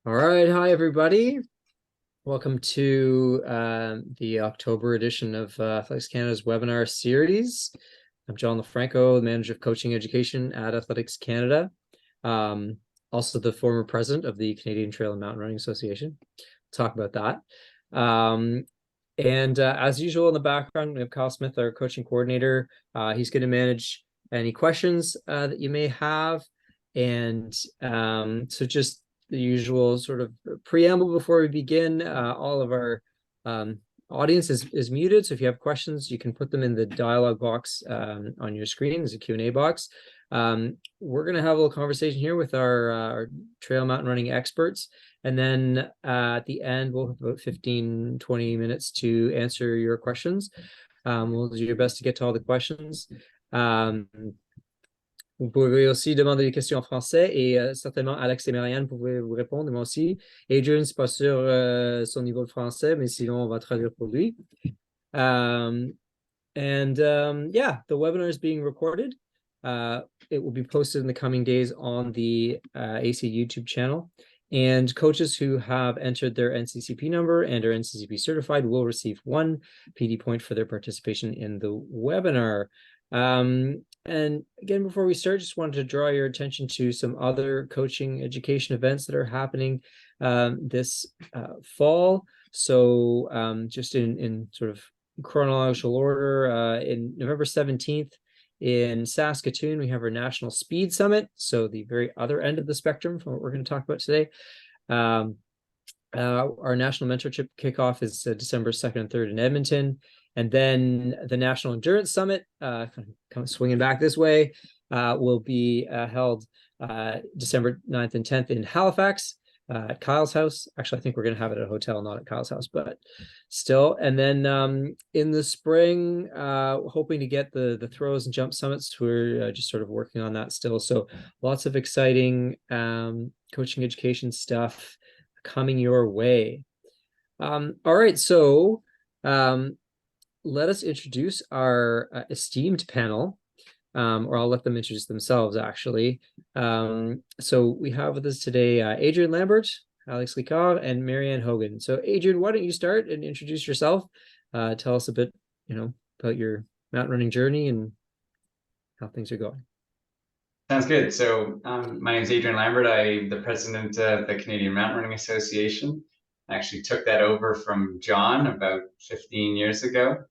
All right, hi everybody. Welcome to the October edition of Athletics Canada's webinar series. I'm John LaFranco, the manager of coaching education at Athletics Canada. Also the former president of the Canadian Trail and Mountain Running Association. Talk about that. And as usual in the background, we have Kyle Smith, our coaching coordinator. He's going to manage any questions that you may have. And so just the usual sort of preamble before we begin. All of our audience is muted, so if you have questions, you can put them in the dialog box on your screen. There's a Q&A box. We're going to have a little conversation here with our trail mountain running experts, and then at the end, we'll have about 15-20 minutes to answer your questions. We'll do your best to get to all the questions. Vous pouvez aussi demander des questions en français et certainement Alex et Marianne pouvaient vous répondre, moi aussi. Adrian, c'est pas sûr son niveau de français, mais sinon on va traduire pour lui. Yeah, the webinar is being recorded. It will be posted in the coming days on the AC YouTube channel. And coaches who have entered their NCCP number and are NCCP certified will receive 1 PD point for their participation in the webinar. And again, before we start, just wanted to draw your attention to some other coaching education events that are happening this fall. So just in sort of chronological order, in November 17th in Saskatoon, we have our National Speed Summit. So the very other end of the spectrum from what we're going to talk about today. Our National Mentorship Kickoff is December 2nd and 3rd in Edmonton. And then the National Endurance Summit, kind of swinging back this way, will be held December 9th and 10th in Halifax at Kyle's house. Actually, I think we're going to have it at a hotel, not at Kyle's house, but still. And then in the spring, hoping to get the throws and jump summits. We're just sort of working on that still. So lots of exciting coaching education stuff coming your way. All right, so let us introduce our esteemed panel, or I'll let them introduce themselves, actually. So we have with us today Adrian Lambert, Alexandre Ricard, and Marianne Hogan. So Adrian, why don't you start and introduce yourself? Tell us a bit, about your mountain running journey and how things are going. Sounds good. So my name is Adrian Lambert. I'm the president of the Canadian Mountain Running Association. I actually took that over from John about 15 years ago.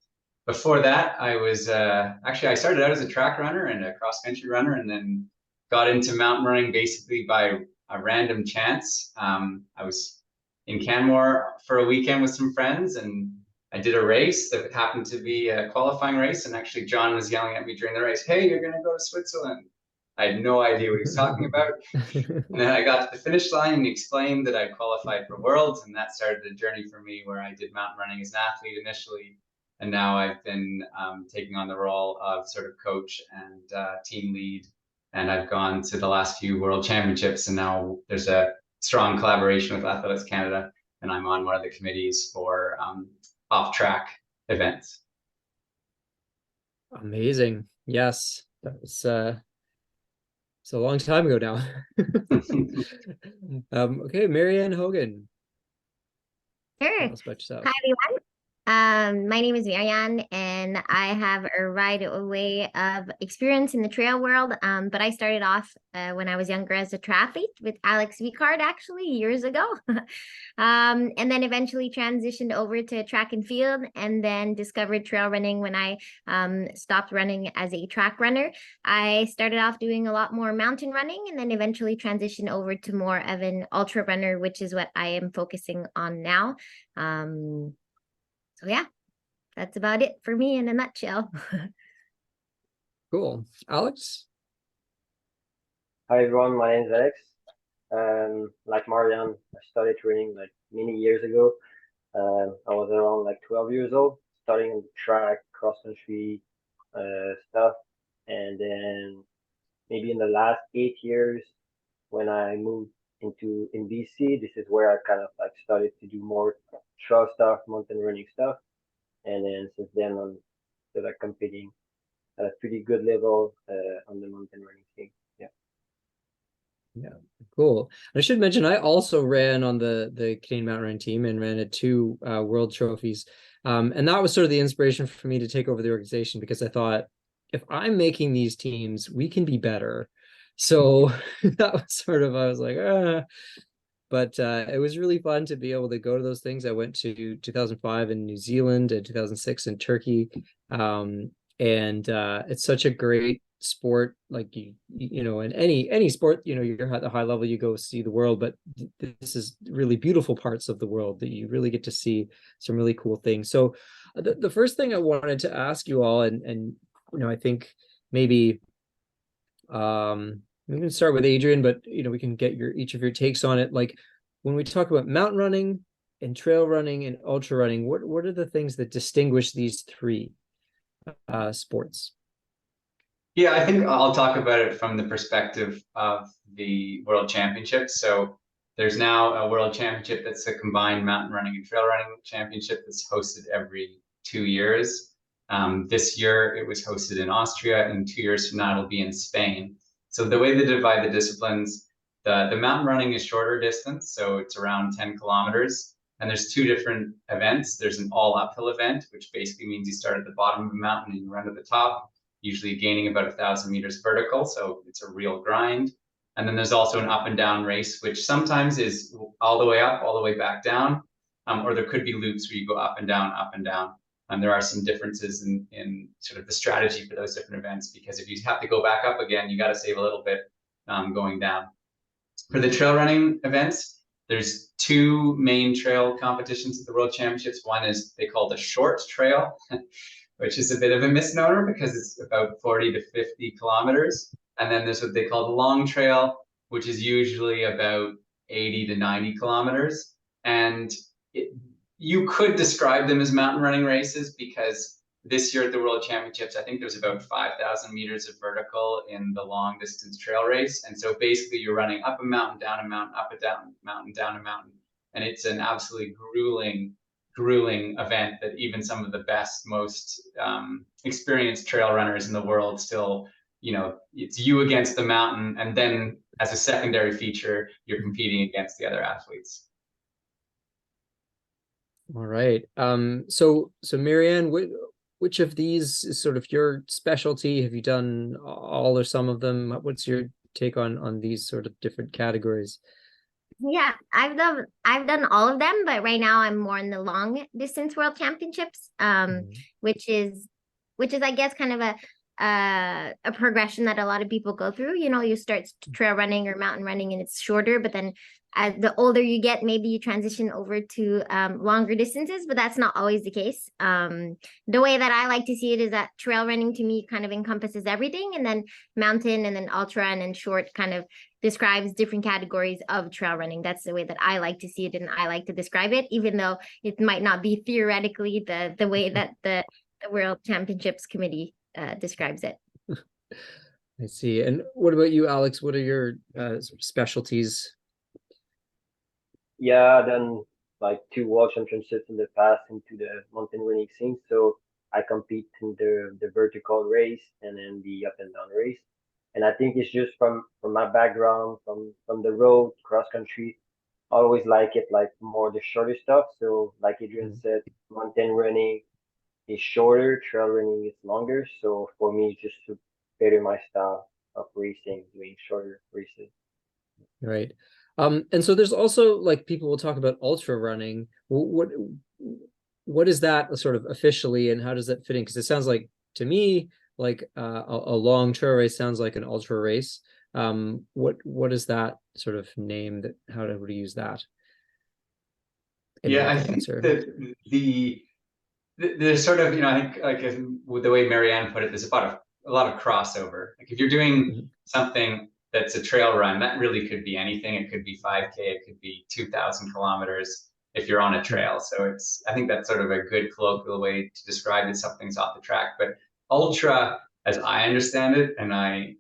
Before that, I was I started out as a track runner and a cross-country runner, and then got into mountain running basically by a random chance. I was in Canmore for a weekend with some friends, and I did a race that happened to be a qualifying race. And actually, John was yelling at me during the race, "Hey, you're going to go to Switzerland." I had no idea what he was talking about. And then I got to the finish line and he explained that I qualified for Worlds, and that started a journey for me where I did mountain running as an athlete initially. And now I've been taking on the role of sort of coach and team lead. And I've gone to the last few World Championships, and now there's a strong collaboration with Athletics Canada, and I'm on one of the committees for off-track events. Amazing. Yes, that's it's a long time ago now. Okay, Marianne Hogan. Sure. Tell us about yourself. Hi, everyone. My name is Marianne, and I have a wide array of experience in the trail world. But I started off when I was younger as a triathlete with Alex Ricard, actually, years ago. And then eventually transitioned over to track and field, and then discovered trail running when I stopped running as a track runner. I started off doing a lot more mountain running, and then eventually transitioned over to more of an ultra runner, which is what I am focusing on now. So yeah, that's about it for me in a nutshell. Cool. Alex? Hi everyone, my name is Alex. Like Marianne, I started training like many years ago. I was around like 12 years old, starting on the track, cross-country stuff. And then maybe in the last 8 years, when I moved in BC, this is where I kind of like started to do more trail stuff, mountain running stuff. And then since then I'm still like competing at a pretty good level on the mountain running thing. Yeah. Yeah, cool. I should mention I also ran on the Canadian mountain running team and ran at 2 world trophies. And that was sort of the inspiration for me to take over the organization, because I thought, if I'm making these teams, we can be better. So that was sort of, I was like, but it was really fun to be able to go to those things. I went to 2005 in New Zealand and 2006 in Turkey. And it's such a great sport. Like you know, in any sport, you know, you're at the high level, you go see the world, but this is really beautiful parts of the world that you really get to see some really cool things. So the first thing I wanted to ask you all, and you know, I think maybe we can start with Adrian, but you know, we can get each of your takes on it. Like, when we talk about mountain running and trail running and ultra running, what are the things that distinguish these 3 sports? Yeah, I think I'll talk about it from the perspective of the World Championships. So there's now a World Championship that's a combined mountain running and trail running championship that's hosted every 2 years. This year it was hosted in Austria, and 2 years from now it'll be in Spain. So the way they divide the disciplines, the mountain running is shorter distance, so it's around 10 kilometers. And there's 2 different events. There's an all uphill event, which basically means you start at the bottom of the mountain and you run to the top, usually gaining about 1,000 meters vertical. So it's a real grind. And then there's also an up and down race, which sometimes is all the way up, all the way back down. Or there could be loops where you go up and down, up and down. And there are some differences in sort of the strategy for those different events, because if you have to go back up again, you got to save a little bit going down. For the trail running events, there's 2 main trail competitions at the World Championships. One is they call the short trail, which is a bit of a misnomer because it's about 40 to 50 kilometers. And then there's what they call the long trail, which is usually about 80 to 90 kilometers. And you could describe them as mountain running races, because this year at the World Championships, I think there's about 5,000 meters of vertical in the long distance trail race. And so basically you're running up a mountain, down a mountain, up a down mountain, down a mountain. And it's an absolutely grueling event that even some of the best, most experienced trail runners in the world still, you know, it's you against the mountain. And then as a secondary feature, you're competing against the other athletes. All right. So Marianne, which of these is sort of your specialty? Have you done all or some of them? What's your take on these sort of different categories? Yeah, I've done all of them, but right now I'm more in the long distance world championships, which is I guess kind of a progression that a lot of people go through. You know, you start trail running or mountain running and it's shorter, but then as the older you get, maybe you transition over to longer distances, but that's not always the case. The way that I like to see it is that trail running to me kind of encompasses everything, and then mountain and then ultra and then short kind of describes different categories of trail running. That's the way that I like to see it, and I like to describe it, even though it might not be theoretically the way that the World Championships Committee describes it. I see. And what about you, Alex? What are your specialties? Yeah, I've done like 2 world championships in the past into the mountain running scene. So I compete in the vertical race and then the up and down race. And I think it's just from my background, from the road, cross country, I always like it like more the shorter stuff. So like Adrian said, mountain running is shorter, trail running is longer. So for me, it's just to better my style of racing, doing shorter races. Right. And so there's also, like, people will talk about ultra running. What is that sort of officially, and how does that fit in? Because it sounds like, to me, like a long trail race sounds like an ultra race. What is that sort of name? That how do we use that? Yeah, I think that there's sort of, you know, I think like with the way Marianne put it, there's about a lot of crossover. Like if you're doing something that's a trail run, that really could be anything. It could be 5K, it could be 2,000 kilometers if you're on a trail. So I think that's sort of a good colloquial way to describe it. Something's off the track. But ultra, as I understand it, and I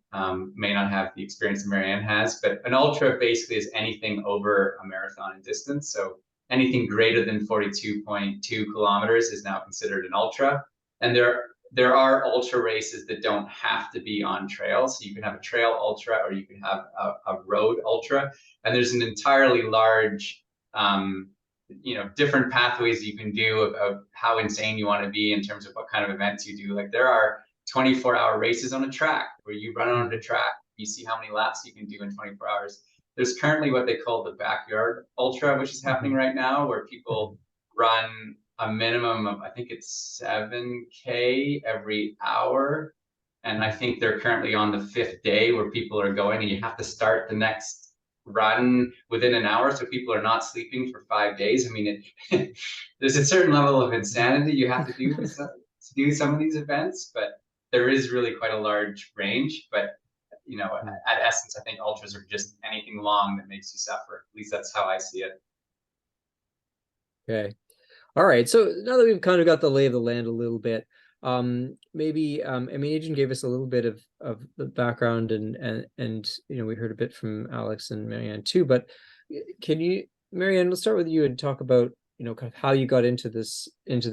may not have the experience that Marianne has, but an ultra basically is anything over a marathon in distance. So anything greater than 42.2 kilometers is now considered an ultra. And there there are ultra races that don't have to be on trail. So you can have a trail ultra, or you can have a road ultra. And there's an entirely large, different pathways you can do of how insane you want to be in terms of what kind of events you do. Like there are 24-hour races on a track where you run on the track, you see how many laps you can do in 24 hours. There's currently what they call the backyard ultra, which is happening right now, where people run a minimum of, I think it's 7K every hour. And I think they're currently on the 5th day where people are going, and you have to start the next run within an hour. So people are not sleeping for 5 days. I mean, there's a certain level of insanity you have to do to do some of these events, but there is really quite a large range. But at essence, I think ultras are just anything long that makes you suffer. At least that's how I see it. Okay. All right. So now that we've kind of got the lay of the land a little bit, maybe I mean, Adrian gave us a little bit of the background, and we heard a bit from Alex and Marianne too. But can you, Marianne, let's start with you and talk about kind of how you got into this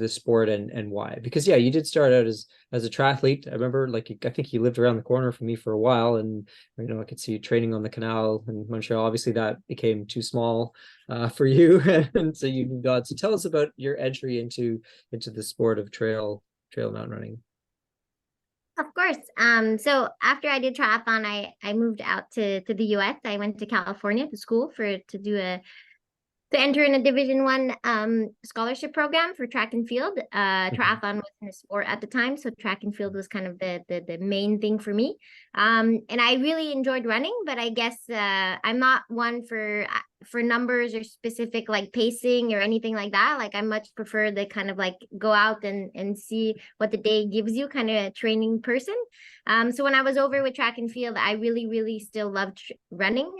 sport and why. Because yeah, you did start out as a triathlete. I remember, like, I think you lived around the corner from me for a while, and I could see you training on the canal in Montreal. Obviously that became too small for you, and so you moved on. So tell us about your entry into the sport of trail mountain running. Of course. So after I did triathlon, I moved out to the US. I went to California to school to enter in a Division I scholarship program for track and field. Triathlon wasn't a sport at the time, so track and field was kind of the main thing for me. And I really enjoyed running, but I guess I'm not one for numbers or specific like pacing or anything like that. Like I much prefer the kind of like go out and see what the day gives you kind of training person. So when I was over with track and field, I really, really still loved running.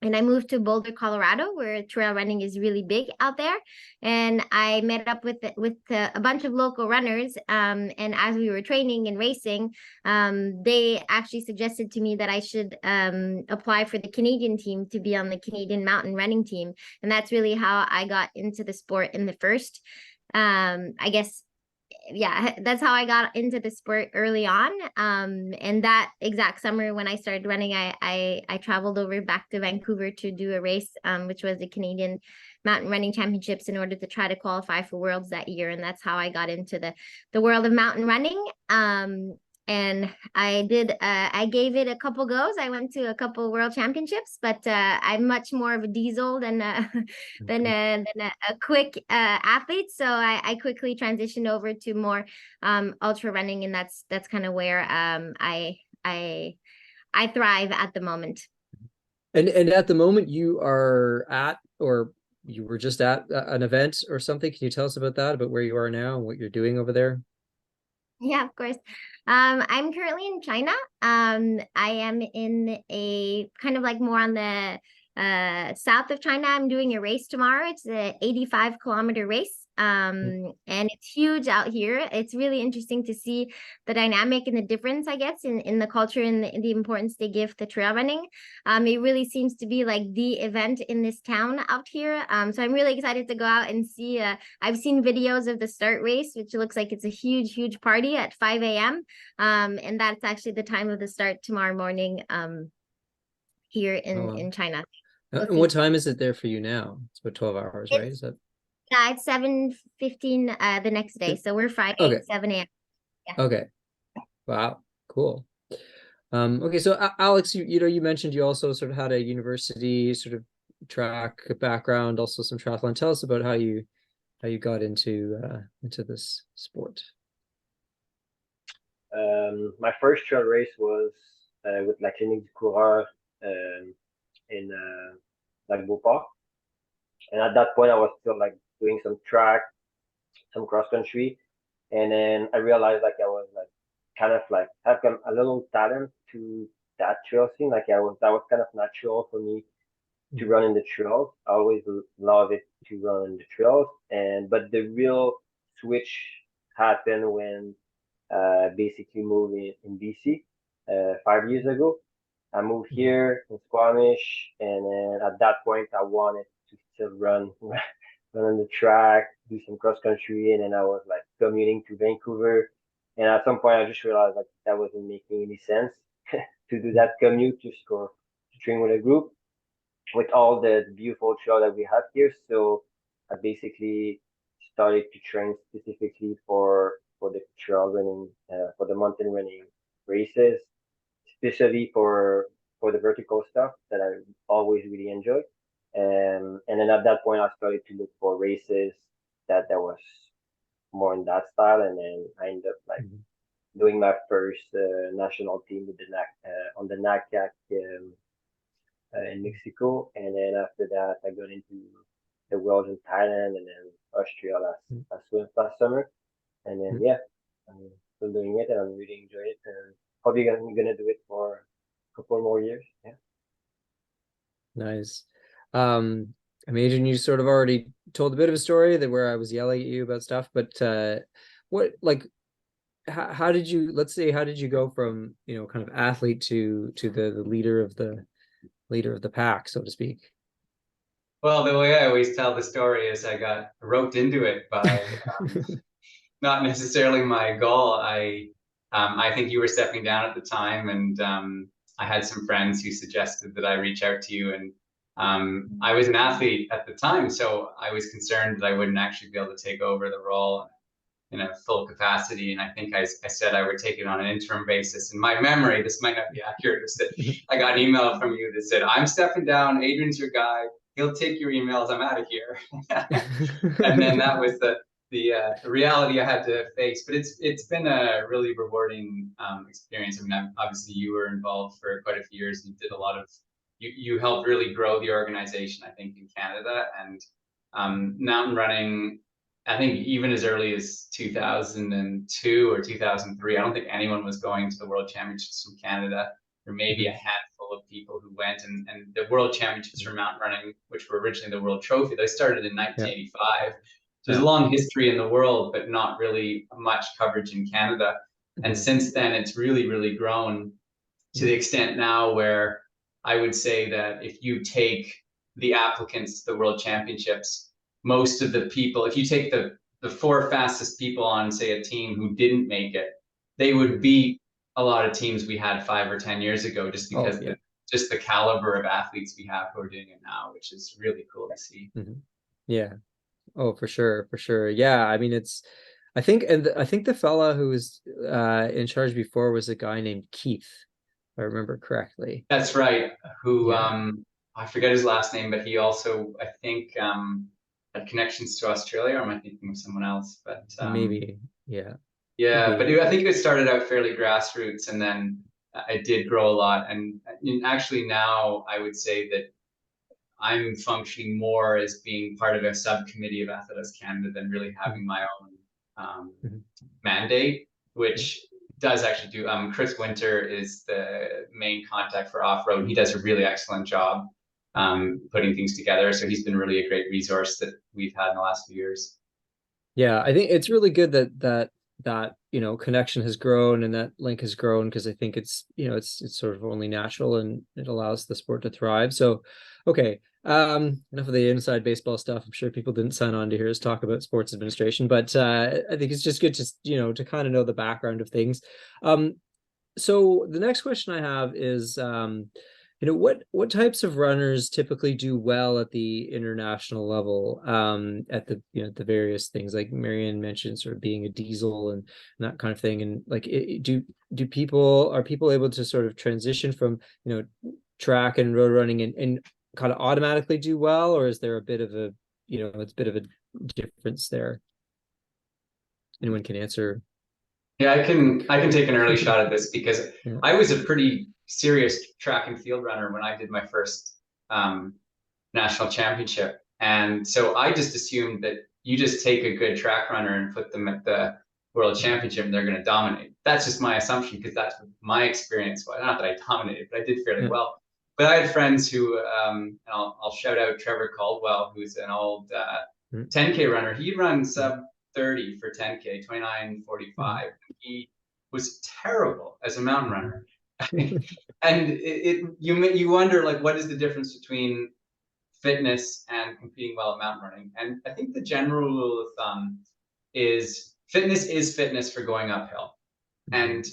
And I moved to Boulder, Colorado, where trail running is really big out there. And I met up with a bunch of local runners. And as we were training and racing, they actually suggested to me that I should apply for the Canadian team to be on the Canadian mountain running team. And that's really how I got into the sport in the first, I guess. Yeah, that's how I got into the sport early on. And that exact summer when I started running, I traveled over back to Vancouver to do a race, which was the Canadian Mountain Running Championships, in order to try to qualify for Worlds that year. And that's how I got into the world of mountain running. And I did, I gave it a couple goes. I went to a couple world championships, but I'm much more of a diesel than a quick athlete. So I quickly transitioned over to more ultra running, and that's kind of where I thrive at the moment. And at the moment you are at, or you were just at an event or something. Can you tell us about that, about where you are now and what you're doing over there? Yeah, of course. I'm currently in China. I am in a kind of like more on the south of China. I'm doing a race tomorrow. It's a 85-kilometer race. And it's huge out here. It's really interesting to see the dynamic and the difference, I guess, in the culture and the importance they give to trail running. It really seems to be like the event in this town out here. So I'm really excited to go out and see. I've seen videos of the start race, which looks like it's a huge, huge party at 5 a.m. And that's actually the time of the start tomorrow morning here in China. And what time is it there for you now? It's about 12 hours, right? Is that? Yeah, it's 7:15 the next day. So we're Friday, okay. 7 a.m. Yeah. Okay. Wow. Cool. Okay. So Alex, you mentioned you also sort of had a university sort of track background, also some triathlon. Tell us about how you got into this sport. My first trail race was with La Clinique du Coureur in Beauport. And at that point, I was still like doing some track, some cross country, and then I realized like I was like kind of like have a little talent to that trail scene. Like that was kind of natural for me to run in the trails. I always love it to run in the trails, but the real switch happened when basically moved in BC 5 years ago. I moved here in Squamish, and then at that point I wanted to still run on the track, do some cross country, and then I was like commuting to Vancouver And at some point, I just realized like that wasn't making any sense to do that commute to train with a group with all the beautiful trail that we have here. So I basically started to train specifically for the trail running, for the mountain running races, especially for the vertical stuff that I always really enjoy. And then at that point, I started to look for races that was more in that style, and then I ended up like doing my first national team with the on the NACAC in Mexico, and then after that, I got into the Worlds in Thailand and then Austria last summer, and then yeah, I'm still doing it, and I'm really enjoying it, and probably gonna do it for a couple more years. Yeah. Nice. I mean, Adrian, you sort of already told a bit of a story that where I was yelling at you about stuff, but what like how did you, let's say, how did you go from, you know, kind of athlete to the leader of the pack, so to speak? Well, the way I always tell the story is I got roped into it by not necessarily my goal. I think you were stepping down at the time, and I had some friends who suggested that I reach out to you, and I was an athlete at the time, so I was concerned that I wouldn't actually be able to take over the role in a full capacity. And I think I said I would take it on an interim basis. In my memory, this might not be accurate, is that I got an email from you that said, I'm stepping down, Adrian's your guy, he'll take your emails, I'm out of here. And then that was the reality I had to face. But it's been a really rewarding experience. I mean, obviously you were involved for quite a few years. You did a lot of, you helped really grow the organization, I think, in Canada. And mountain running, I think even as early as 2002 or 2003, I don't think anyone was going to the World Championships from Canada. There may be a handful of people who went, and the World Championships for mountain running, which were originally the World Trophy, they started in 1985. So there's a long history in the world, but not really much coverage in Canada. And since then, it's really, really grown to the extent now where I would say that if you take the applicants to the World Championships, most of the people, if you take the four fastest people on, say, a team who didn't make it, they would beat a lot of teams we had 5 or 10 years ago, just because just the caliber of athletes we have who are doing it now, which is really cool to see. Yeah. Oh, for sure, for sure. Yeah, I mean, I think the fella who was in charge before was a guy named Keith, if I remember correctly. That's right. Who I forget his last name, but he also, I think, had connections to Australia, or am I thinking of someone else? But maybe, yeah. Yeah, but I think it started out fairly grassroots, and then it did grow a lot. And actually now I would say that I'm functioning more as being part of a subcommittee of Athletics Canada than really having my own mandate, which does actually do. Chris Winter is the main contact for off-road. He does a really excellent job putting things together. So he's been really a great resource that we've had in the last few years. Yeah, I think it's really good that you know, connection has grown and that link has grown, because I think it's, you know, it's sort of only natural and it allows the sport to thrive. So okay, enough of the inside baseball stuff. I'm sure people didn't sign on to hear us talk about sports administration, but I think it's just good to, you know, to kind of know the background of things. So the next question I have is, you know, what types of runners typically do well at the international level, at the, you know, the various things like Marianne mentioned, sort of being a diesel and that kind of thing, and like are people able to sort of transition from, you know, track and road running and kind of automatically do well, or is there a bit of a, you know, it's a bit of a difference there? Anyone can answer. Yeah, I can take an early shot at this, because I was a pretty serious track and field runner when I did my first national championship. And so I just assumed that you just take a good track runner and put them at the world championship and they're going to dominate. That's just my assumption, because that's what my experience was. Not that I dominated, but I did fairly well. But I had friends who, and I'll shout out Trevor Caldwell, who's an old 10K runner. He runs sub 30 for 10K, 29:45. He was terrible as a mountain runner. And you wonder, like, what is the difference between fitness and competing well at mountain running? And I think the general rule of thumb is fitness for going uphill. And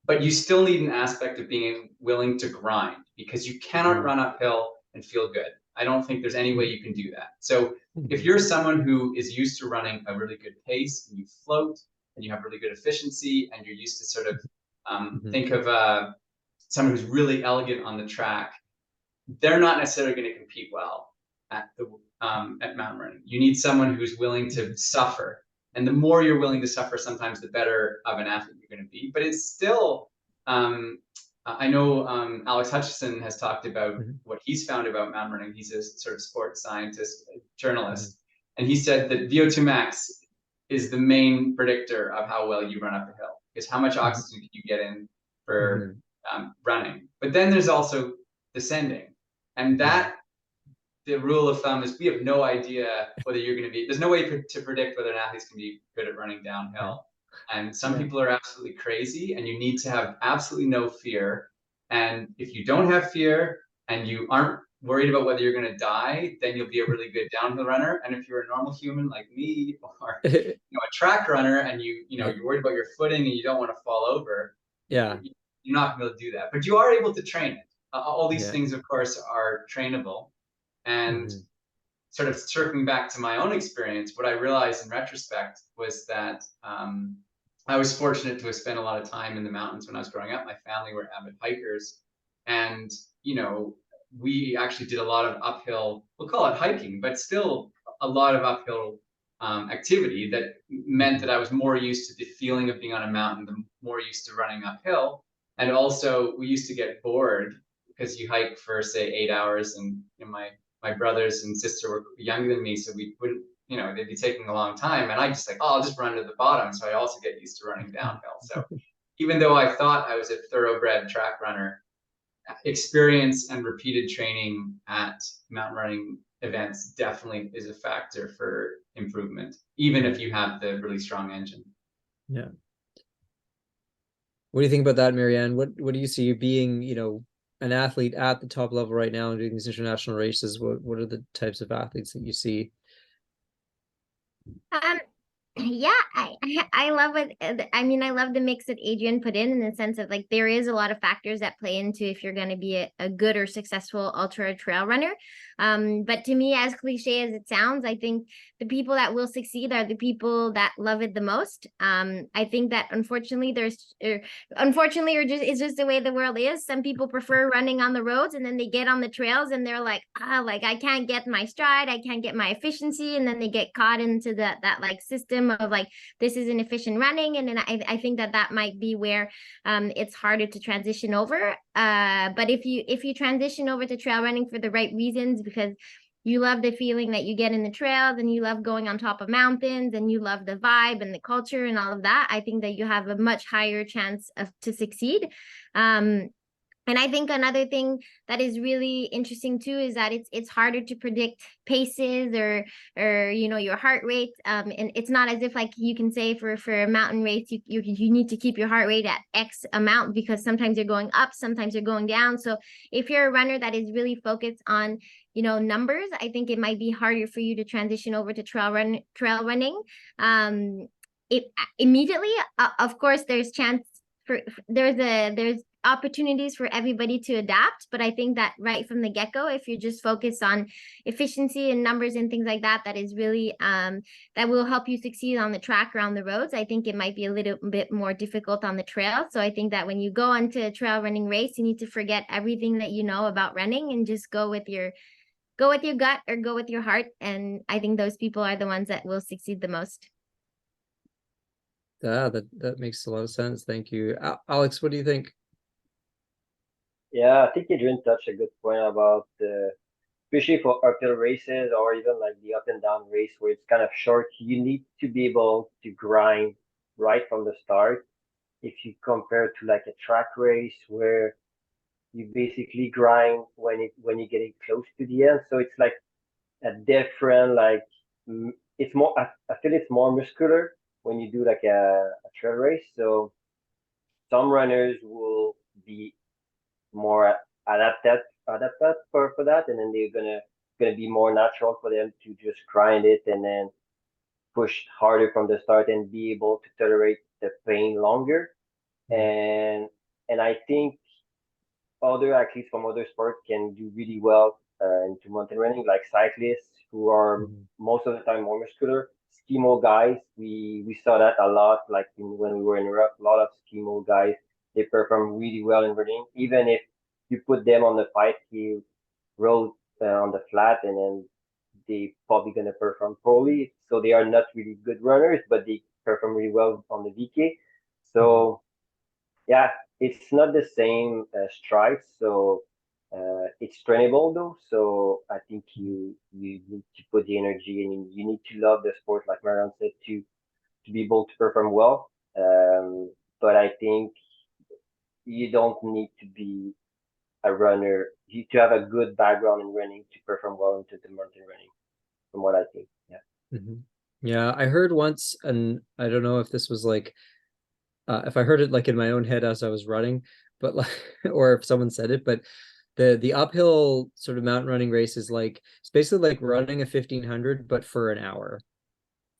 but you still need an aspect of being willing to grind, because you cannot run uphill and feel good. I don't think there's any way you can do that. So if you're someone who is used to running a really good pace, and you float, and you have really good efficiency, and you're used to sort of think of someone who's really elegant on the track, they're not necessarily going to compete well at the at mountain running. You need someone who's willing to suffer, and the more you're willing to suffer, sometimes the better of an athlete you're going to be. But it's still, I know Alex Hutchison has talked about what he's found about mountain running. He's a sort of sports scientist, journalist, and he said that VO2 max is the main predictor of how well you run up a hill, is how much oxygen can you get in for running. But then there's also descending, and that the rule of thumb is we have no idea whether you're going to be, there's no way to predict whether an athlete's going to be good at running downhill. And some people are absolutely crazy, and you need to have absolutely no fear. And if you don't have fear and you aren't worried about whether you're going to die, then you'll be a really good downhill runner. And if you're a normal human like me, or a track runner, and you're worried about your footing and you don't want to fall over, you're not going to be able to do that. But you are able to train it. All these things, of course, are trainable. And sort of circling back to my own experience, what I realized in retrospect was that I was fortunate to have spent a lot of time in the mountains when I was growing up. My family were avid hikers, and we actually did a lot of uphill, we'll call it hiking, but still a lot of uphill activity that meant that I was more used to the feeling of being on a mountain, the more used to running uphill. And also we used to get bored because you hike for, say, 8 hours, and my brothers and sister were younger than me, so we wouldn't, they'd be taking a long time, and I just I'll just run to the bottom. So I also get used to running downhill. So even though I thought I was a thoroughbred track runner, experience and repeated training at mountain running events definitely is a factor for improvement, even if you have the really strong engine. Yeah. What do you think about that, Marianne? What do you see you being, an athlete at the top level right now and doing these international races? What are the types of athletes that you see? Yeah, I love it. I mean, I love the mix that Adrian put in the sense of there is a lot of factors that play into if you're going to be a good or successful ultra trail runner. But to me, as cliche as it sounds, I think the people that will succeed are the people that love it the most. I think that unfortunately it's just the way the world is. Some people prefer running on the roads, and then they get on the trails and they're like, I can't get my stride, I can't get my efficiency, and then they get caught into that system of this is inefficient running. And then I think that might be where it's harder to transition over. But if you transition over to trail running for the right reasons, because you love the feeling that you get in the trails, and you love going on top of mountains, and you love the vibe and the culture and all of that, I think that you have a much higher chance to succeed. And I think another thing that is really interesting too is that it's harder to predict paces or your heart rate. And it's not as if you can say for a mountain race you need to keep your heart rate at X amount, because sometimes you're going up, sometimes you're going down. So if you're a runner that is really focused on numbers, I think it might be harder for you to transition over to trail running. Immediately, of course, there's opportunities for everybody to adapt, but I think that right from the get-go, if you're just focused on efficiency and numbers and things like that, that is really that will help you succeed on the track or on the roads. I think it might be a little bit more difficult on the trail. So I think that when you go onto a trail running race, you need to forget everything that you know about running and just go with your gut or go with your heart. And I think those people are the ones that will succeed the most. Yeah, that makes a lot of sense. Thank you. Alex, what do you think? Yeah, I think Adrian touched a good point about especially for uphill races or even the up and down race where it's kind of short. You need to be able to grind right from the start. If you compare to a track race where you basically grind when you're getting close to the end, so it's a different it's more. I feel it's more muscular when you do a trail race. So some runners will be more adapted for that, and then they're gonna be more natural for them to just grind it and then push harder from the start and be able to tolerate the pain longer. And I think other athletes from other sports can do really well into mountain running, like cyclists who are most of the time more muscular. Skimo guys, we saw that a lot, like when we were in Europe, a lot of skimo guys, they perform really well in running. Even if you put them on the 5K road on the flat, and then they probably gonna perform poorly. So they are not really good runners, but they perform really well on the VK. So yeah, it's not the same strides, so it's trainable though. So I think you need to put the energy, and you need to love the sport, like Marianne said, to be able to perform well. But I think you don't need to be a runner. You to have a good background in running to perform well into the mountain running, from what I think. Yeah. Yeah, I heard once, and I don't know if this was like if I heard it like in my own head as I was running, but like, or if someone said it, but the uphill sort of mountain running race is like, it's basically like running a 1500, but for an hour.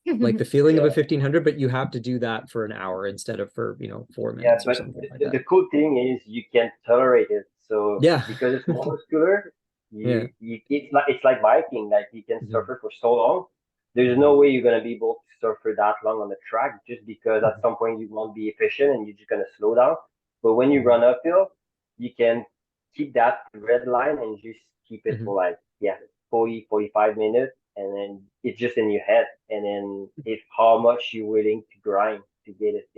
Like the feeling of a 1500, but you have to do that for an hour instead of for, 4 minutes or something like that. The cool thing is you can tolerate it. So yeah, because it's more muscular, yeah, it's like biking. Like you can suffer for so long. There's no way you're gonna be able to suffer that long on the track, just because at some point you won't be efficient and you're just gonna slow down. But when you run uphill, you can keep that red line and just keep it for like 40, 45 minutes, and then it's just in your head. And then if how much you're willing to grind to get it,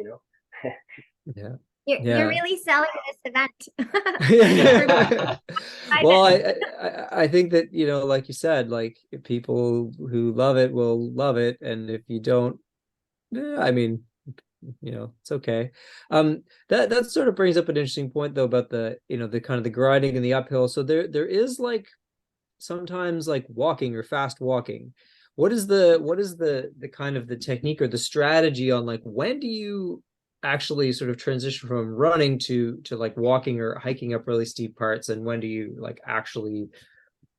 yeah. You're really selling this event. Well, I think that, like you said, like people who love it will love it, and if you don't, I mean, it's okay. That sort of brings up an interesting point though about the the kind of the grinding and the uphill. So there is like sometimes like walking or fast walking. What is the kind of the technique or the strategy on like when do you actually sort of transition from running to like walking or hiking up really steep parts, and when do you like actually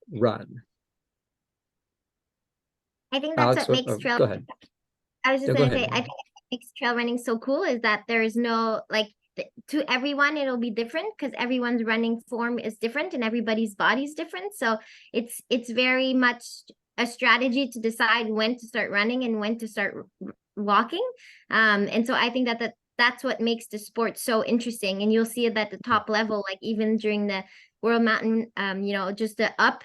run? I think that's what makes trail. Go ahead. I was just going to say, I think what makes trail running so cool is that there is no, like, to everyone, it'll be different because everyone's running form is different and everybody's body's different. So it's very much a strategy to decide when to start running and when to start walking. And so I think that's what makes the sport so interesting. And you'll see it at the top level, like even during the World Mountain, just the up.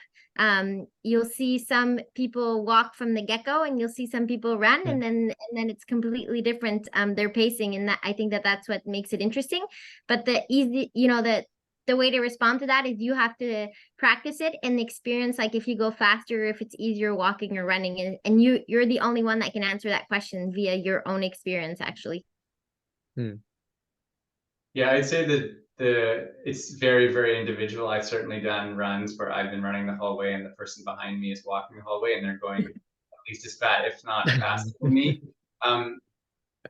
You'll see some people walk from the get-go, and you'll see some people run, and then it's completely different, their pacing, and that I think that's what makes it interesting. But the easy, the way to respond to that is you have to practice it and experience, like if you go faster, if it's easier walking or running, and you're the only one that can answer that question via your own experience, actually. Yeah, I'd say that it's very, very individual. I've certainly done runs where I've been running the whole way and the person behind me is walking the whole way, and they're going at least as fast, if not faster than me.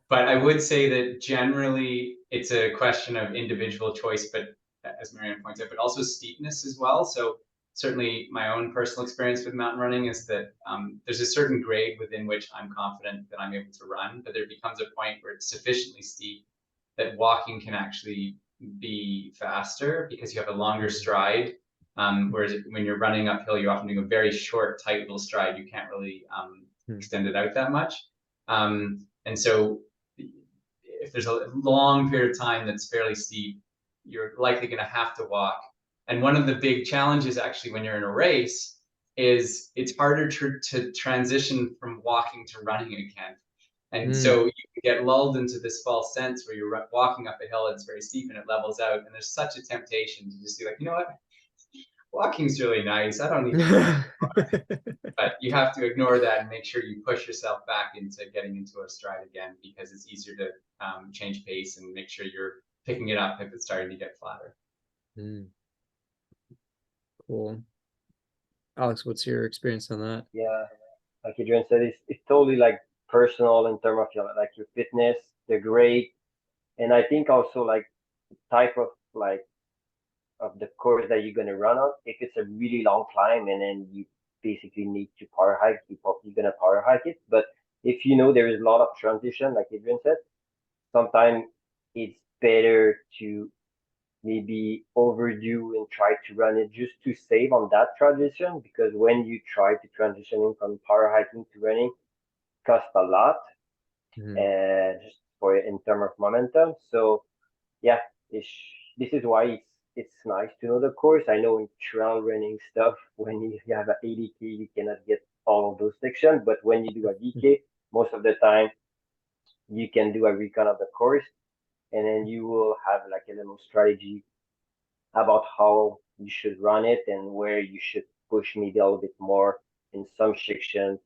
But I would say that generally it's a question of individual choice, but as Marianne points out, but also steepness as well. So certainly my own personal experience with mountain running is that there's a certain grade within which I'm confident that I'm able to run, but there becomes a point where it's sufficiently steep that walking can actually be faster because you have a longer stride. Whereas when you're running uphill, you're often doing a very short, tight little stride. You can't really extend it out that much. And so if there's a long period of time that's fairly steep, you're likely going to have to walk. And one of the big challenges actually when you're in a race is it's harder to transition from walking to running again. And so you get lulled into this false sense where you're walking up a hill, it's very steep and it levels out. And there's such a temptation to just be like, you know what? Walking's really nice. I don't need to. But you have to ignore that and make sure you push yourself back into getting into a stride again, because it's easier to change pace and make sure you're picking it up if it's starting to get flatter. Cool. Alex, what's your experience on that? Yeah, like Adrian said, it's totally like personal in terms of your fitness, the grade, and I think also like type of of the course that you're gonna run on. If it's a really long climb and then you basically need to power hike, you're probably gonna power hike it. But if there is a lot of transition, like Adrian said, sometimes it's better to maybe overdo and try to run it just to save on that transition, because when you try to transitioning from power hiking to running, it costs a lot, and just for in terms of momentum. So yeah, this is why it's nice to know the course. I know in trail running stuff, when you have an 80K, you cannot get all of those sections, but when you do a DK, most of the time you can do a recon of the course, and then you will have like a little strategy about how you should run it and where you should push maybe a little bit more in some sections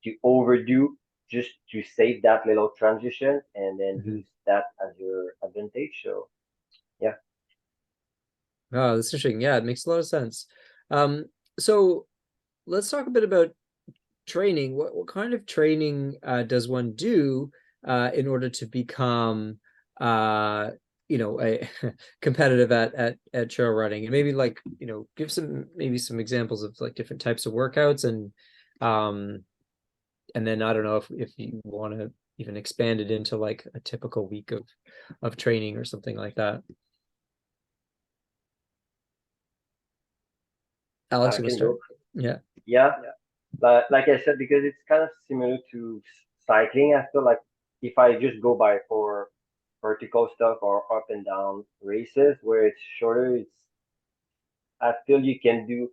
to overdo, just to save that little transition and then use that as your advantage. So yeah. Oh, that's interesting. Yeah, it makes a lot of sense. So let's talk a bit about training. What kind of training does one do in order to become a competitive at trail running? And maybe like, give some examples of like different types of workouts, and then I don't know if you want to even expand it into like a typical week of training or something like that. Alex, you want to start? Yeah. But like I said, because it's kind of similar to cycling, I feel like if I just go by for vertical stuff or up and down races where it's shorter, I feel you can do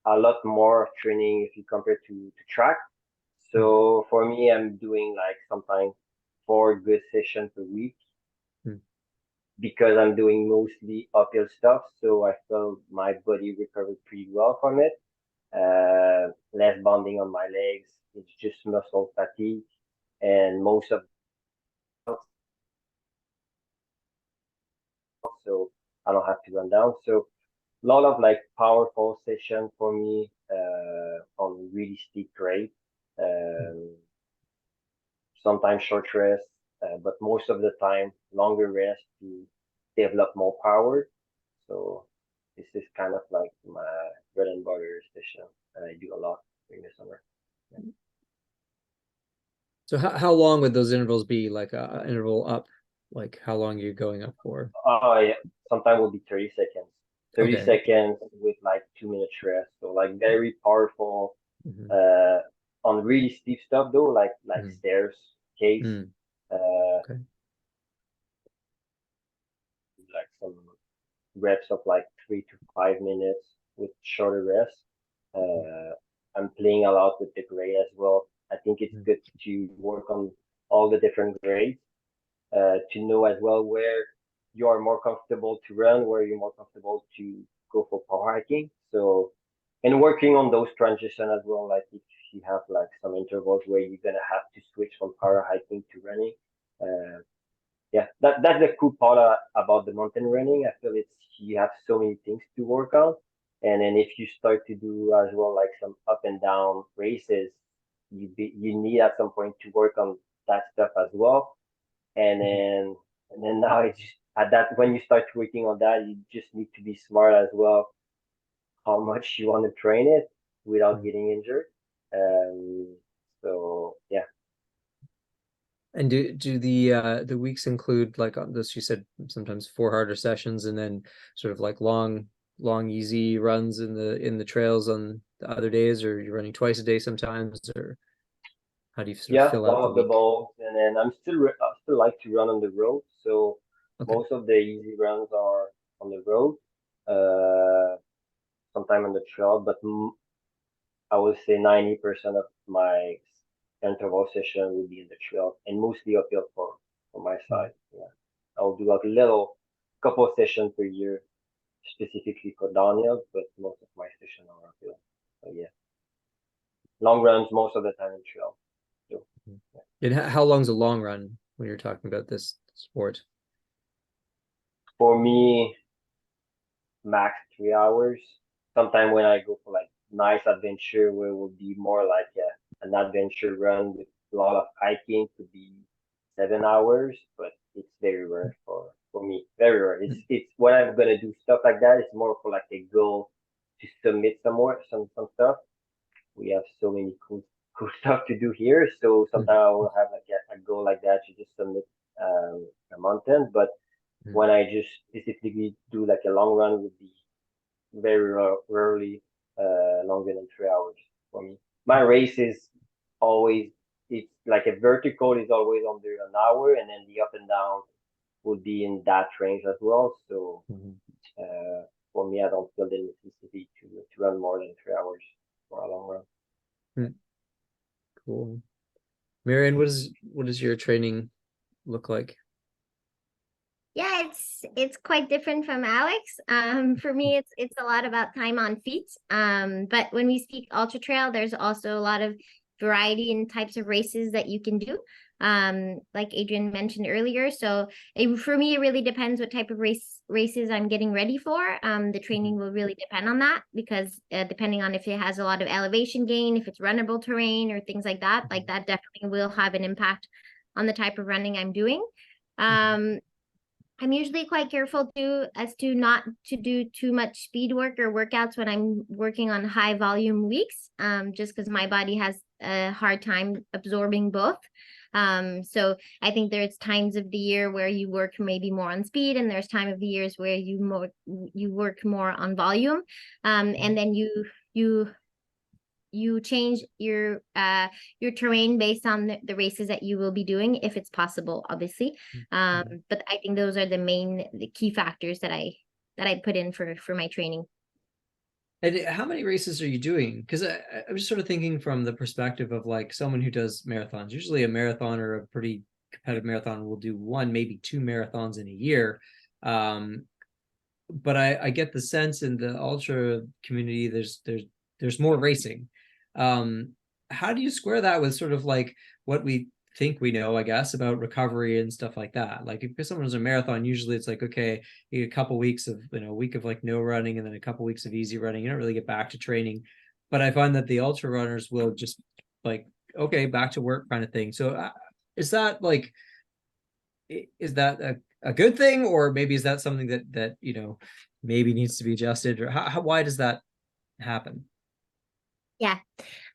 a lot more of training if you compare to track. So for me, I'm doing like sometimes 4 good sessions per week because I'm doing mostly uphill stuff. So I feel my body recovered pretty well from it. Less bonding on my legs. It's just muscle fatigue, and most of so I don't have to run down. So a lot of like powerful session for me on really steep grade. Sometimes short rest, but most of the time longer rest to develop more power. So this is kind of like my bread and butter session, and I do a lot during the summer. Yeah. So how long would those intervals be? Like a interval up, like how long are you going up for? Yeah, sometimes will be 30 seconds. 30 Okay. seconds with like 2 minutes rest. So like very powerful. On really steep stuff though, like stairs, case. Okay. Like some reps of like 3 to 5 minutes with shorter rest. I'm playing a lot with the grade as well. I think it's good to work on all the different grades to know as well where you are more comfortable to run, where you're more comfortable to go for power hiking. So, and working on those transitions as well, like if you have like some intervals where you're gonna have to switch from power hiking to running. Yeah, that's the cool part about the mountain running. I feel you have so many things to work on, and then if you start to do as well like some up and down races, you need at some point to work on that stuff as well, and then now it's just at that when you start working on that, you just need to be smart as well, how much you want to train it without getting injured. So yeah. And do the weeks include like on this, you said sometimes 4 harder sessions and then sort of like long easy runs in the trails on the other days, or you're running twice a day sometimes, or how do you sort of fill out some the of the week? balls, and then I still like to run on the road. So most of the easy runs are on the road, sometime on the trail, but I would say 90% of my interval session will be in the trail, and mostly uphill for my side. Yeah, I'll do like a little couple of sessions per year, specifically for downhill, but most of my sessions are uphill. So yeah, long runs most of the time in trail. So, yeah. And how long's a long run when you're talking about this sport? For me, max 3 hours. Sometimes when I go for like nice adventure where it will be more like an adventure run with a lot of hiking, could be 7 hours, but it's very rare for me. Very rare. It's when I'm gonna do stuff like that, it's more for like a goal to submit some stuff. We have so many cool stuff to do here. So sometimes I will have like a goal like that to just submit mountains, but when I just specifically do like a long run, would be very rarely longer than 3 hours for me. My race is always, it's like a vertical is always under an hour, and then the up and down would be in that range as well. So for me, I don't feel the necessity to run more than 3 hours for a long run. Cool. Marianne, what does your training look like? Yeah, it's quite different from Alex. For me, it's a lot about time on feet. But when we speak ultra trail, there's also a lot of variety in types of races that you can do. Like Adrian mentioned earlier. So for me, it really depends what type of races I'm getting ready for. The training will really depend on that, because depending on if it has a lot of elevation gain, if it's runnable terrain or things like that definitely will have an impact on the type of running I'm doing. I'm usually quite careful too as to not to do too much speed work or workouts when I'm working on high volume weeks, just because my body has a hard time absorbing both. So I think there's times of the year where you work maybe more on speed, and there's time of the years where you work more on volume, and then you change your terrain based on the races that you will be doing, if it's possible, obviously. But I think those are the key factors that I put in for my training. And how many races are you doing? Because I'm just sort of thinking from the perspective of like someone who does marathons. Usually a marathon or a pretty competitive marathon will do 1, maybe 2 marathons in a year. But I get the sense in the ultra community, there's more racing. How do you square that with sort of like what we think we know, I guess, about recovery and stuff like that? Like if someone does a marathon, usually it's like, okay, you get a couple weeks of, a week of like no running and then a couple weeks of easy running. You don't really get back to training. But I find that the ultra runners will just like, okay, back to work kind of thing. So is that a good thing, or maybe is that something that maybe needs to be adjusted, or why does that happen? Yeah.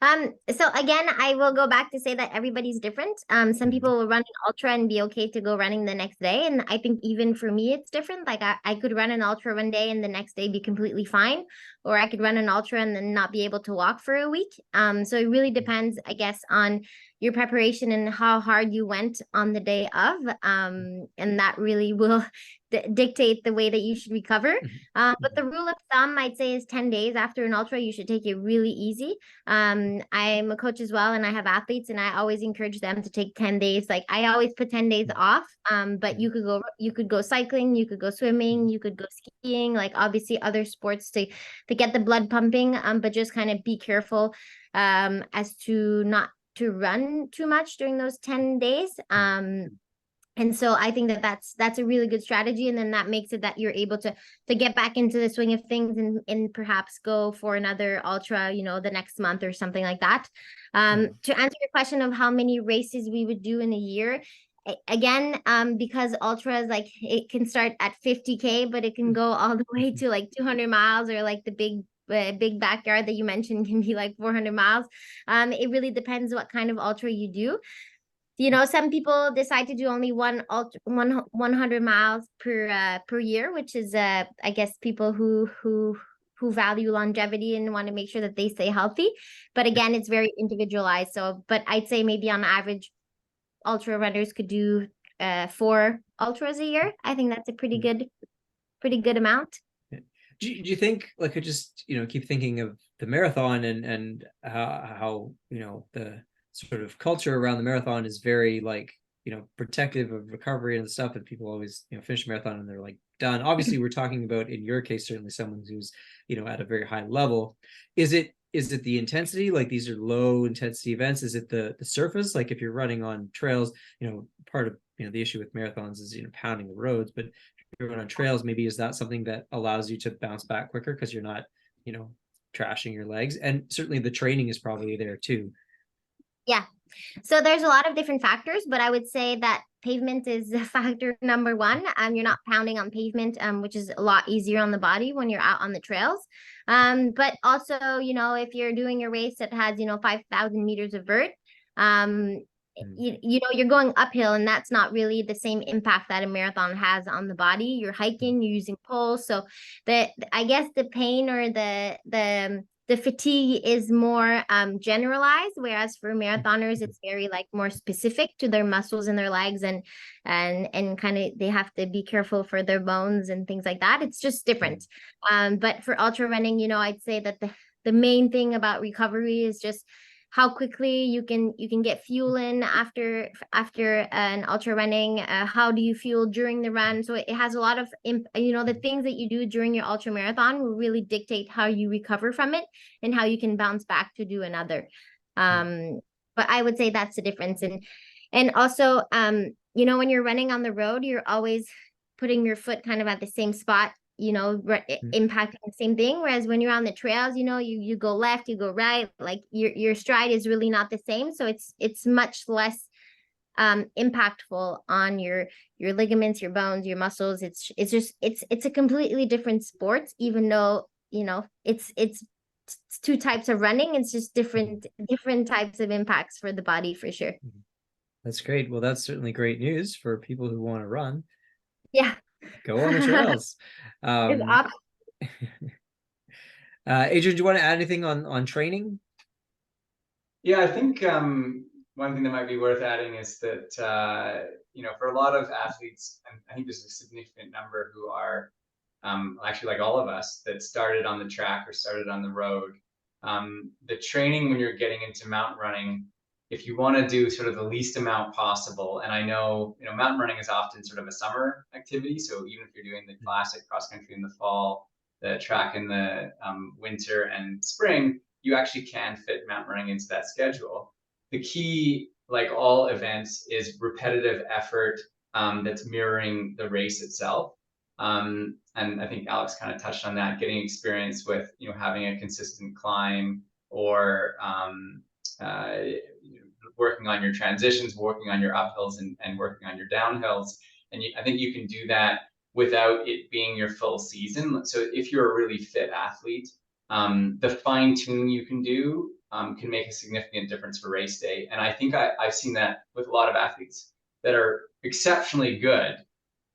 So again, I will go back to say that everybody's different. Some people will run an ultra and be okay to go running the next day. And I think even for me, it's different. Like I could run an ultra one day and the next day be completely fine, or I could run an ultra and then not be able to walk for a week. So it really depends, I guess, on your preparation and how hard you went on the day of. And that really will dictate the way that you should recover. But the rule of thumb, I'd say, is 10 days after an ultra, you should take it really easy. I'm a coach as well, and I have athletes, and I always encourage them to take 10 days. Like I always put 10 days off. But you could go cycling, you could go swimming, you could go skiing, like obviously other sports to get the blood pumping. But just kind of be careful as to not to run too much during those 10 days. And so I think that's a really good strategy. And then that makes it that you're able to get back into the swing of things and perhaps go for another ultra, the next month or something like that. To answer your question of how many races we would do in a year, again, because ultras, like it can start at 50K, but it can go all the way to like 200 miles, or like the big backyard that you mentioned can be like 400 miles. It really depends what kind of ultra you do. Some people decide to do only 100 miles per year, which is I guess people who value longevity and want to make sure that they stay healthy. But again, it's very individualized. So, but I'd say maybe on average, ultra runners could do 4 ultras a year. I think that's a pretty good amount. Do you think, like, I just keep thinking of the marathon and how the sort of culture around the marathon is very like protective of recovery and stuff, and people always finish a marathon and they're like done. Obviously we're talking about, in your case, certainly someone who's at a very high level. Is it the intensity, like these are low intensity events? Is it the surface, like if you're running on trails, part of the issue with marathons is pounding the roads, but if you're running on trails, maybe is that something that allows you to bounce back quicker because you're not trashing your legs? And certainly the training is probably there too. Yeah. So there's a lot of different factors, but I would say that pavement is factor number 1. You're not pounding on pavement, which is a lot easier on the body when you're out on the trails. But also, if you're doing a race that has, 5,000 meters of vert, you know, you're going uphill, and that's not really the same impact that a marathon has on the body. You're hiking, you're using poles, so I guess the pain or the fatigue is more generalized, whereas for marathoners it's very like more specific to their muscles and their legs, and kind of they have to be careful for their bones and things like that. It's just different. But for ultra running, you know, I'd say that the main thing about recovery is just how quickly you can get fuel in after an ultra running. How do you fuel during the run? So it has a lot of you know, the things that you do during your ultra marathon will really dictate how you recover from it and how you can bounce back to do another. But I would say that's the difference. And also you know, when you're running on the road, you're always putting your foot kind of at the same spot, you know, impacting the same thing. Whereas when you're on the trails, you know, you go left, you go right, like your stride is really not the same. So it's much less impactful on your ligaments, your bones, your muscles. It's just it's a completely different sport, even though, you know, it's two types of running. It's just different types of impacts for the body, for sure. That's great. Well, that's certainly great news for people who want to run. Yeah. Go on the trails. Adrian, do you want to add anything on training? Yeah, I think one thing that might be worth adding is that you know, for a lot of athletes, and I think there's a significant number who are actually like all of us that started on the track or started on the road. The training when you're getting into mountain running, if you want to do sort of the least amount possible, and I know, you know, mountain running is often sort of a summer activity. So even if you're doing the classic cross country in the fall, the track in the winter and spring, you actually can fit mountain running into that schedule. The key, like all events, is repetitive effort that's mirroring the race itself. And I think Alex kind of touched on that, getting experience with, you know, having a consistent climb, or working on your transitions, working on your uphills, and working on your downhills. And I think you can do that without it being your full season. So if you're a really fit athlete, the fine tuning you can do can make a significant difference for race day. And I think I've seen that with a lot of athletes that are exceptionally good,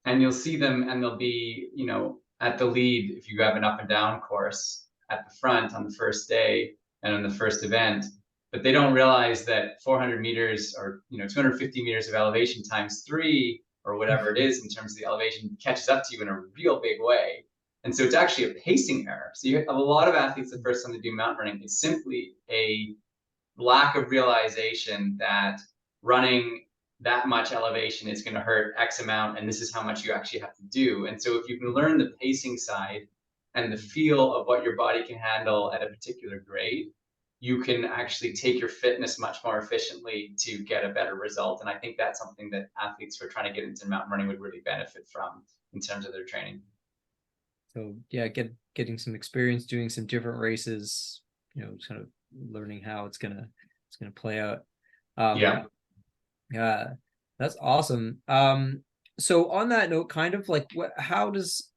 and you'll see them and they'll be, you know, at the lead if you have an up and down course at the front on the first day and on the first event. But they don't realize that 400 meters or, you know, 250 meters of elevation times 3 or whatever it is in terms of the elevation catches up to you in a real big way. And so it's actually a pacing error. So you have a lot of athletes the first time they do mountain running, it's simply a lack of realization that running that much elevation is going to hurt X amount, and this is how much you actually have to do. And so if you can learn the pacing side and the feel of what your body can handle at a particular grade, you can actually take your fitness much more efficiently to get a better result. And I think that's something that athletes who are trying to get into mountain running would really benefit from in terms of their training. So yeah, getting some experience doing some different races, you know, kind of learning how it's gonna play out. Yeah, that's awesome. So on that note, kind of like how does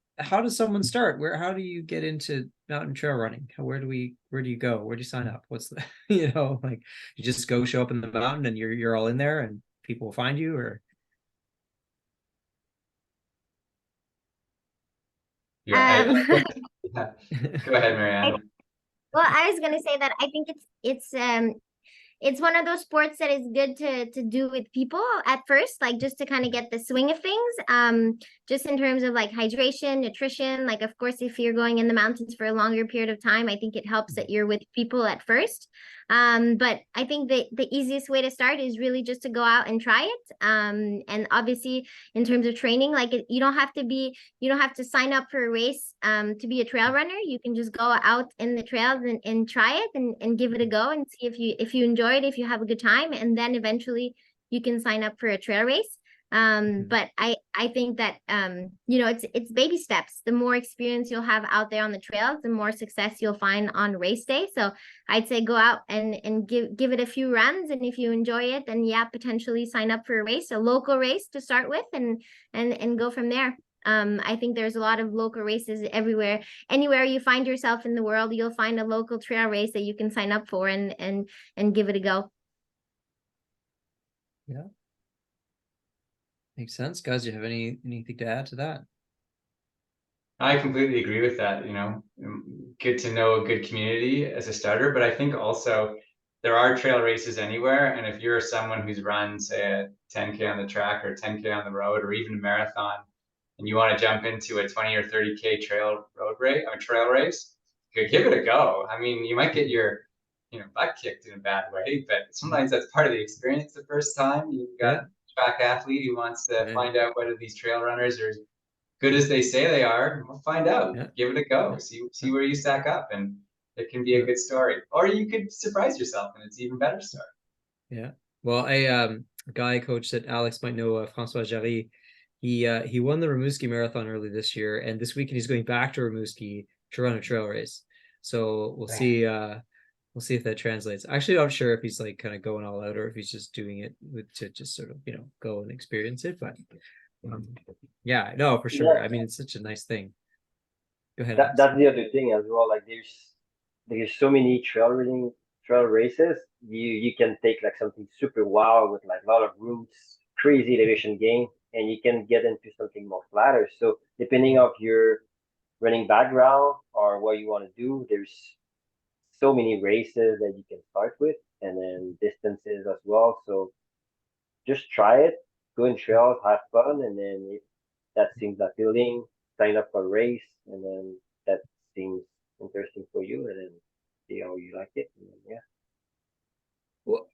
someone start? How do you get into mountain trail running? Where do you go? Where do you sign up? What's the, you know, like, you just go show up in the mountain and you're all in there and people will find you, or? Yeah. Go ahead, Marianne. Well, I was gonna say that I think it's one of those sports that is good to do with people at first, like just to kind of get the swing of things. Just in terms of like hydration, nutrition. Like, of course, if you're going in the mountains for a longer period of time, I think it helps that you're with people at first. But I think the easiest way to start is really just to go out and try it. And obviously, in terms of training, like you don't have to sign up for a race to be a trail runner. You can just go out in the trails and try it and give it a go and see if you enjoy it, if you have a good time, and then eventually you can sign up for a trail race. But I think that you know, it's baby steps. The more experience you'll have out there on the trails, the more success you'll find on race day. So I'd say go out and give it a few runs, and if you enjoy it, then yeah, potentially sign up for a race, a local race to start with, and go from there. I think there's a lot of local races everywhere. Anywhere you find yourself in the world, you'll find a local trail race that you can sign up for and give it a go. Yeah. Makes sense. Guys, do you have anything to add to that? I completely agree with that. You know, good to know a good community as a starter, but I think also there are trail races anywhere. And if you're someone who's run, say, a 10K on the track or 10K on the road, or even a marathon, and you want to jump into a 20 or 30K trail race, give it a go. I mean, you might get your butt kicked in a bad way, but sometimes that's part of the experience the first time. You've got a track athlete who wants to find out whether these trail runners are good as they say they are. We'll find out. Give it a go. See where you stack up, and it can be a good story. Or you could surprise yourself, and it's even better story. Yeah. Well, a guy coach that Alex might know, Francois Jarry, he won the Rimouski Marathon early this year, and this weekend he's going back to Rimouski to run a trail race. So we'll see. We'll see if that translates. Actually, I'm not sure if he's like kind of going all out or if he's just doing it to just sort of go and experience it. But yeah, no, for sure. I mean, it's such a nice thing. Go ahead. That's the other thing as well. Like there's so many trail races. You can take like something super wild with like a lot of routes, crazy elevation gain, and you can get into something more flatter. So depending on your running background or what you want to do, there's so many races that you can start with, and then distances as well. So just try it, go in trails, have fun, and then if that seems appealing, sign up for a race, and then that seems interesting for you, and then see how you like it. And then, yeah.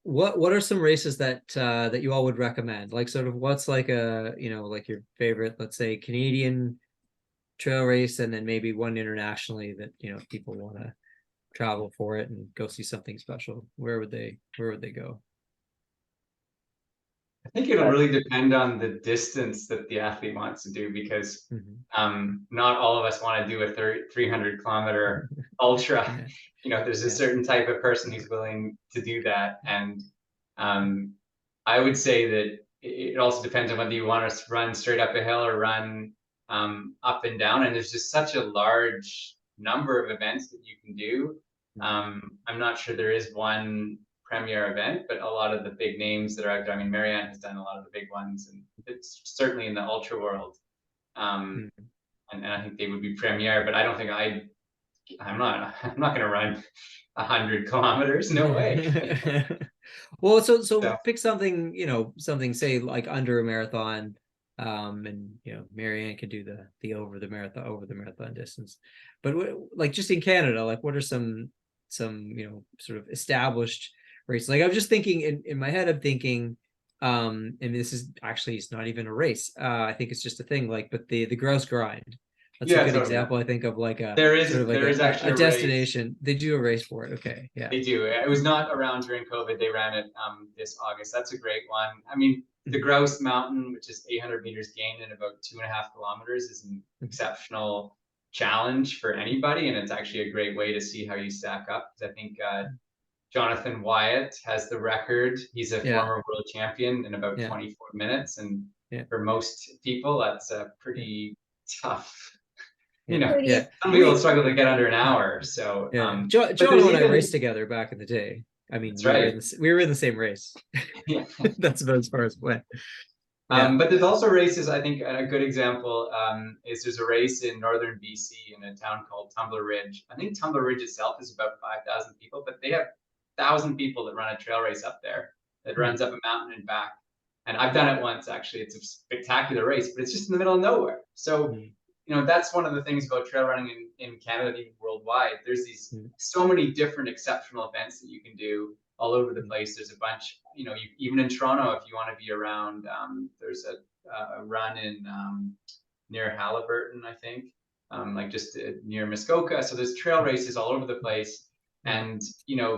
What are some races that that you all would recommend? Like sort of what's like a like your favorite, let's say, Canadian trail race, and then maybe one internationally that people want to travel for it and go see something special. Where would they go? I think it'll really depend on the distance that the athlete wants to do, because not all of us want to do a 300-kilometer ultra. There's a certain type of person who's willing to do that, and I would say that it also depends on whether you want to run straight up a hill or run up and down. And there's just such a large number of events that you can do. I'm not sure there is one premier event, but a lot of the big names that are out there. I mean, Marianne has done a lot of the big ones, and it's certainly in the ultra world. And I think they would be premier, but I don't think I'm not going to run 100 kilometers. No way. Well, so pick something, something say like under a marathon, and Marianne could do the over the marathon distance. But like just in Canada, like what are some sort of established races? Like I was just thinking in my head, I'm thinking, and this is actually, it's not even a race. I think it's just a thing, like, but the grouse grind. That's a good example, I think, of like there is actually a destination. They do a race for it. Okay, yeah, they do. It was not around during COVID. They ran it this August. That's a great one. I mean, the Grouse Mountain, which is 800 meters gained in about 2.5 kilometers, is an exceptional challenge for anybody, and it's actually a great way to see how you stack up. I think Jonathan Wyatt has the record. He's a former world champion in about 24 minutes, and for most people, that's a pretty tough. Some people struggle to get under an hour. So John and I raced together back in the day. I mean, we were in the same race. That's about as far as it went. But there's also races. I think a good example is there's a race in northern BC in a town called Tumbler Ridge. I think Tumbler Ridge itself is about 5,000 people, but they have 1,000 people that run a trail race up there that runs up a mountain and back. And I've done it once, actually. It's a spectacular race, but it's just in the middle of nowhere. So that's one of the things about trail running in Canada, even worldwide. There's these so many different exceptional events that you can do all over the place. There's a bunch, even in Toronto, if you want to be around, there's a run in near Halliburton, I think, like just near Muskoka. So there's trail races all over the place. And,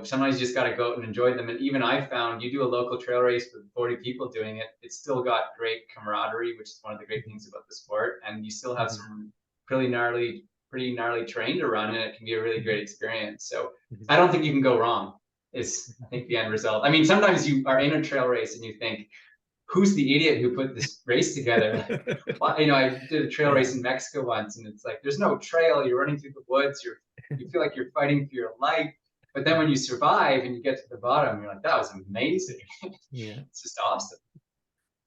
sometimes you just got to go out and enjoy them. And even I found you do a local trail race with 40 people doing it, it's still got great camaraderie, which is one of the great things about the sport. And you still have some pretty gnarly terrain to run, and it can be a really great experience. So I don't think you can go wrong, is I think the end result. I mean, sometimes you are in a trail race and you think, who's the idiot who put this race together? I did a trail race in Mexico once, and it's like, there's no trail. You're running through the woods. You feel like you're fighting for your life. But then when you survive and you get to the bottom, you're like, that was amazing. It's just awesome.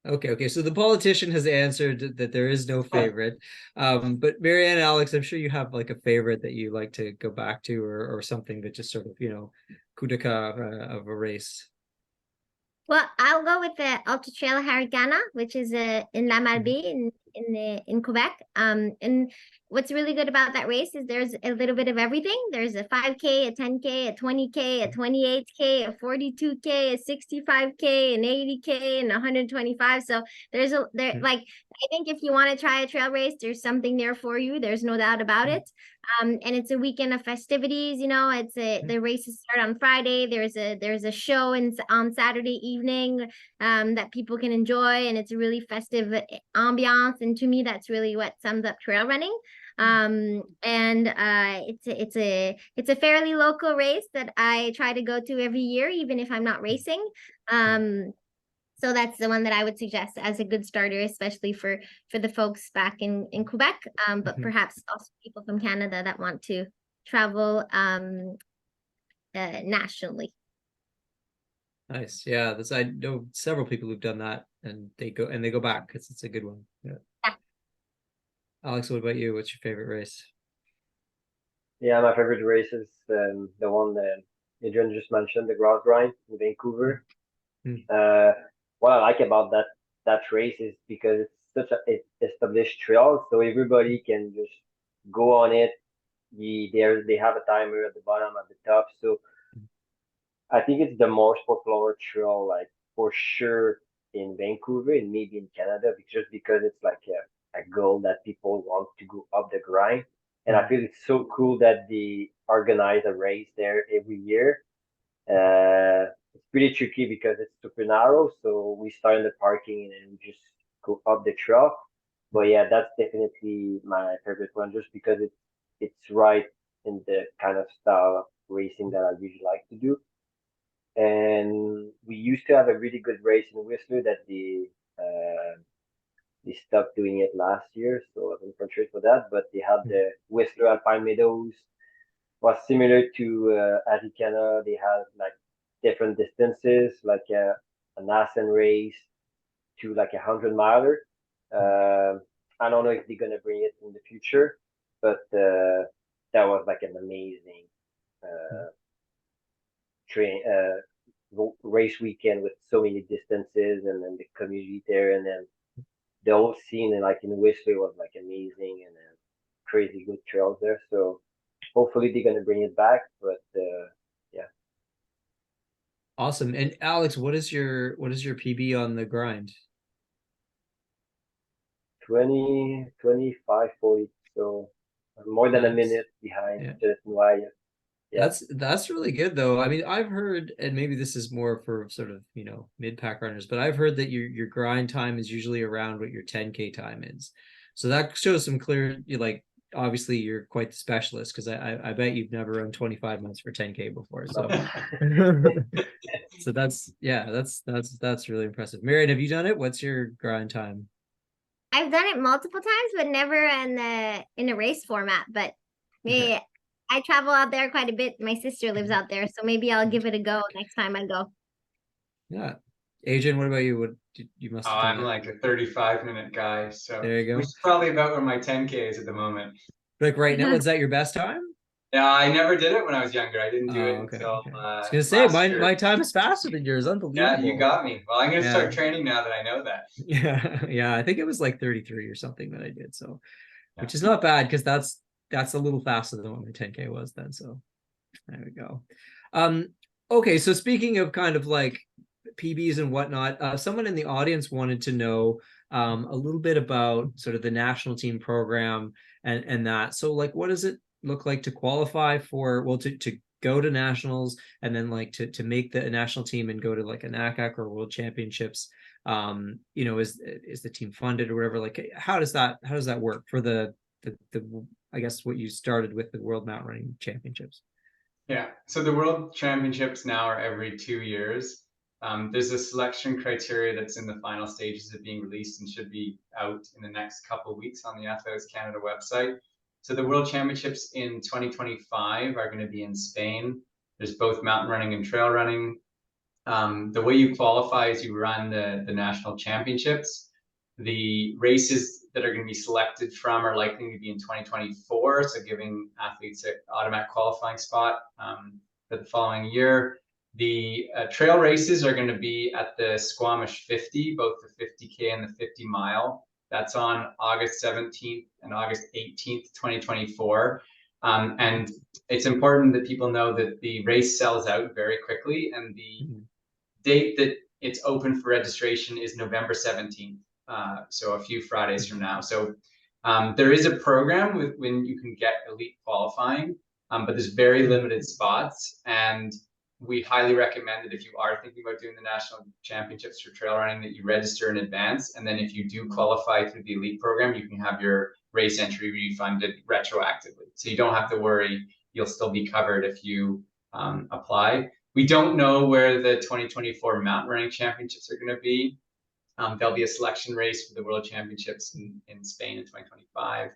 Okay. So the politician has answered that there is no favorite. But Marianne and Alex, I'm sure you have like a favorite that you like to go back to, or something that just sort of, coup de cœur of a race. Well, I'll go with the Ultra Trail Harigana, which is in La Malbaie in Quebec. And what's really good about that race is there's a little bit of everything. There's a 5K, a 10K, a 20K, a 28K, a 42K, a 65K, an 80K, and 125. So like I think if you want to try a trail race, there's something there for you. There's no doubt about it. And it's a weekend of festivities. The races start on Friday. There's a show on Saturday evening that people can enjoy, and it's a really festive ambiance. And to me, that's really what sums up trail running. It's a fairly local race that I try to go to every year, even if I'm not racing. So that's the one that I would suggest as a good starter, especially for the folks back in Quebec, but perhaps also people from Canada that want to travel nationally. Nice. Yeah, I know several people who've done that, and they go back because it's a good one. Yeah. Alex, what about you? What's your favorite race? Yeah, my favorite race is the one that Adrian just mentioned, the Grass Grind in Vancouver. What I like about that race is because it's such a established trail, so everybody can just go on it. They have a timer at the bottom, at the top, so I think it's the most popular trail, like for sure in Vancouver and maybe in Canada, because it's like a goal that people want to go up the grind. And I feel it's so cool that they organize a race there every year. It's pretty tricky because it's super narrow, so we start in the parking and then we just go up the trail. But yeah, that's definitely my favorite one, just because it's right in the kind of style of racing that I usually like to do. And we used to have a really good race in Whistler that they stopped doing it last year, so I was unfortunate for that. But they had the Whistler Alpine Meadows, was similar to Arikana. They had like different distances, like an Assen race to like 100-miler. I don't know if they're gonna bring it in the future, but that was like an amazing train race weekend with so many distances, and then the community there, and then the whole scene and like in Whistler was like amazing, and then crazy good trails there. So hopefully they're gonna bring it back, but yeah. Awesome. And Alex, what is your PB on the grind? 20, 25, 40. So more than a minute behind just why. Yeah. That's really good though. I mean, I've heard, and maybe this is more for sort of, mid-pack runners, but I've heard that your grind time is usually around what your 10K time is. So that shows some clear, obviously you're quite the specialist, because I bet you've never run 25 minutes for 10K before. So so that's really impressive. Marianne, have you done it? What's your grind time? I've done it multiple times, but never in a race format. But maybe I travel out there quite a bit. My sister lives out there, so maybe I'll give it a go next time I go. Yeah. Adrian, what about you? What you must have done? I'm like a 35-minute guy, so there you go. Which is probably about where my 10K is at the moment. Like right now, was that your best time? Yeah, I never did it when I was younger. I didn't do it until I was gonna say my time is faster than yours. Unbelievable. Yeah, you got me. Well, I'm gonna start training now that I know that. Yeah. I think it was like 33 or something that I did. So, which is not bad, because that's a little faster than what my 10K was then. So there we go. Okay, so speaking of kind of like PBs and whatnot, someone in the audience wanted to know a little bit about sort of the national team program and that. So like, what does it look like to qualify for, to go to nationals, and then like to make the national team and go to like a NACAC or world championships? Is the team funded or whatever? Like, how does that work for the I guess what you started with, the World Mountain Running Championships? Yeah, so the World Championships now are every 2 years. There's a selection criteria that's in the final stages of being released and should be out in the next couple of weeks on the Athletics Canada website. So the World Championships in 2025 are going to be in Spain. There's both mountain running and trail running. The way you qualify is you run the national championships. The races that are going to be selected from are likely to be in 2024, so giving athletes an automatic qualifying spot for the following year. The trail races are going to be at the Squamish 50, both the 50K and the 50 mile. That's on August 17th and August 18th, 2024. And it's important that people know that the race sells out very quickly, and the date that it's open for registration is November 17th. So a few Fridays from now. So there is a program when you can get elite qualifying, but there's very limited spots. And we highly recommend that if you are thinking about doing the national championships for trail running, that you register in advance. And then if you do qualify through the elite program, you can have your race entry refunded retroactively. So you don't have to worry, you'll still be covered if you apply. We don't know where the 2024 mountain running championships are going to be. There'll be a selection race for the World Championships in Spain in 2025.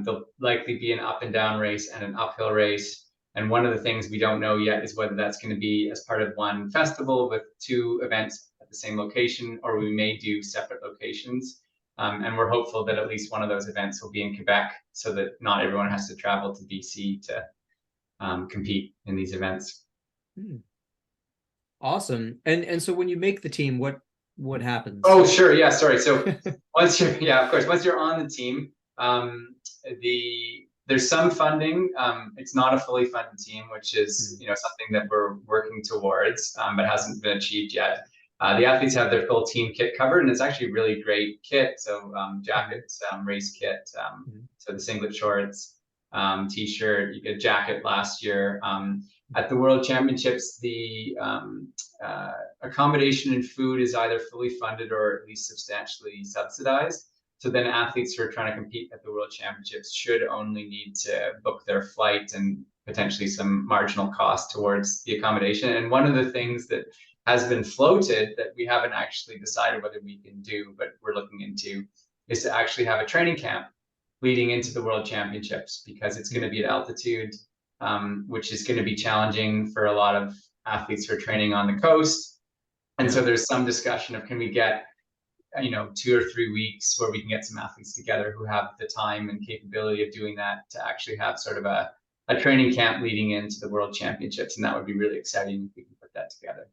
There'll likely be an up and down race and an uphill race. And one of the things we don't know yet is whether that's going to be as part of one festival with 2 events at the same location, or we may do separate locations. And we're hopeful that at least one of those events will be in Quebec, so that not everyone has to travel to BC to compete in these events. Awesome. And so when you make the team, what happens? Oh, sure. Yeah, sorry. So once you're, yeah, of course, once you're on the team, there's some funding. It's not a fully funded team, which is, something that we're working towards, but hasn't been achieved yet. The athletes have their full team kit covered, and it's actually a really great kit. So jackets, race kit, so the singlet shorts, t-shirt, you get a jacket last year. At the World Championships, the accommodation and food is either fully funded or at least substantially subsidized. So then athletes who are trying to compete at the World Championships should only need to book their flight and potentially some marginal cost towards the accommodation. And one of the things that has been floated that we haven't actually decided whether we can do, but we're looking into, is to actually have a training camp leading into the World Championships, because it's going to be at altitude, which is going to be challenging for a lot of athletes who are training on the coast. And so there's some discussion of, can we get 2 or 3 weeks where we can get some athletes together who have the time and capability of doing that, to actually have sort of a training camp leading into the World Championships. And that would be really exciting if we can put that together.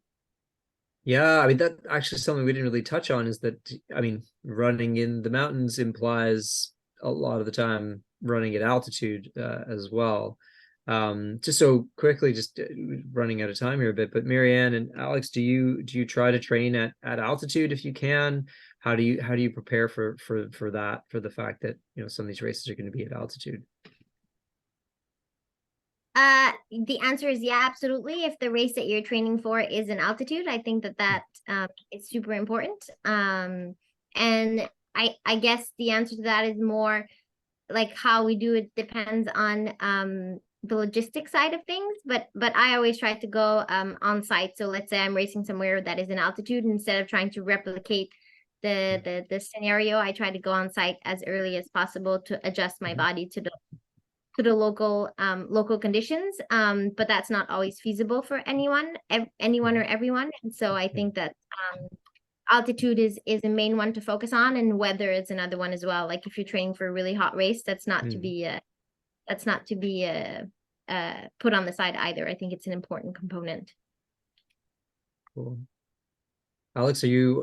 Yeah, I mean, that actually something we didn't really touch on is that, I mean, running in the mountains implies a lot of the time running at altitude as well. Just so quickly, just running out of time here a bit, but Marianne and Alex, do you try to train at altitude if you can? How do you prepare for that, for the fact that some of these races are going to be at altitude? The answer is yeah, absolutely. If the race that you're training for is in altitude, I think that is super important. And I guess the answer to that is more like how we do it depends on the logistic side of things, but I always try to go on site. So let's say I'm racing somewhere that is in altitude, instead of trying to replicate the scenario, I try to go on site as early as possible to adjust my body to the local conditions. But that's not always feasible for anyone or everyone. And so I think that altitude is a main one to focus on, and weather is another one as well. Like if you're training for a really hot race, that's not to be put on the side either. I think it's an important component. Cool. Alex, are you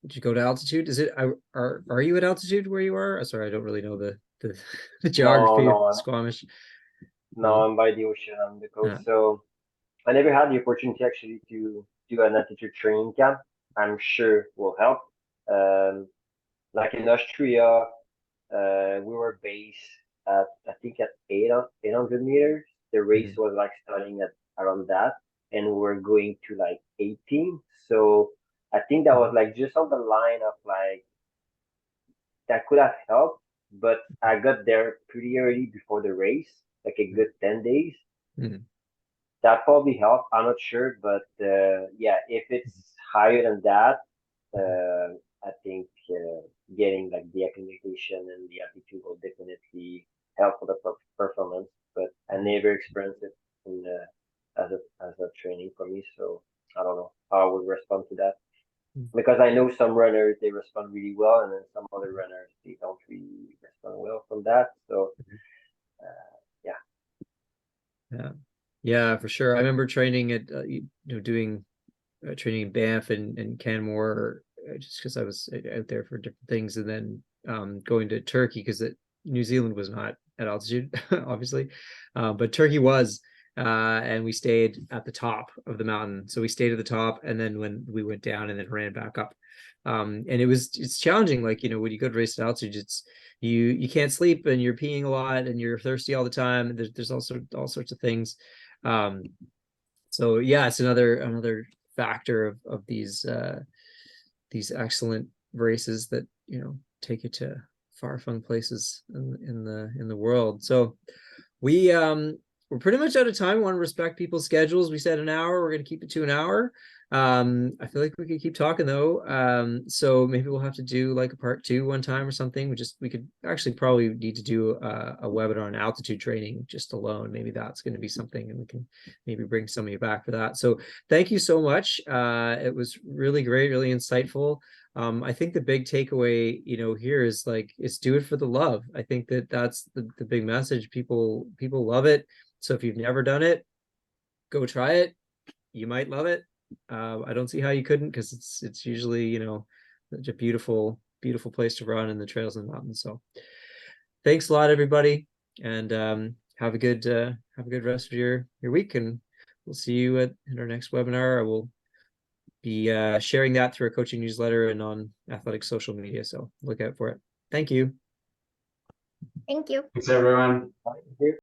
did you go to altitude? Is it are you at altitude where you are? Sorry, I don't really know the geography of Squamish. No, I'm by the ocean on the coast. So I never had the opportunity actually to do an altitude training camp. I'm sure will help. Like in Austria, we were based at, I think, at 800 meters. The race was like starting at around that, and we were going to like 18. So I think that was like just on the line of like, that could have helped, but I got there pretty early before the race, like a good 10 days. That probably helped. I'm not sure, but yeah, if it's higher than that, I think getting like the acclimatization and the altitude will definitely help for the performance. But I never experienced it in as as a training for me. So I don't know how I would respond to that, because I know some runners, they respond really well, and then some other runners, they don't really respond well from that. So yeah, for sure. I remember training at doing training in Banff and Canmore, just because I was out there for different things, and then going to Turkey because New Zealand was not at altitude, obviously, but Turkey was, and we stayed at the top of the mountain. So we stayed at the top, and then when we went down and then ran back up, and it's challenging. Like, when you go to race at altitude, it's you can't sleep, and you're peeing a lot, and you're thirsty all the time. There's also all sorts of things. So yeah, it's another factor of these excellent races that take you to far-flung places in the world. So we're pretty much out of time. We want to respect people's schedules. We said an hour. We're going to keep it to an hour. I feel like we could keep talking though. So maybe we'll have to do like a part 2 one time or something. We could actually probably need to do a webinar on altitude training just alone. Maybe that's going to be something, and we can maybe bring some of you back for that. So thank you so much. It was really great, really insightful. I think the big takeaway, here is it's do it for the love. I think that's the big message. People love it. So if you've never done it, go try it. You might love it. I don't see how you couldn't, because it's usually, such a beautiful place to run in the trails and mountains. So thanks a lot, everybody. And have a good rest of your week. And we'll see you in our next webinar. I will be sharing that through a coaching newsletter and on athletic social media. So look out for it. Thank you. Thank you. Thanks, everyone. Thank you.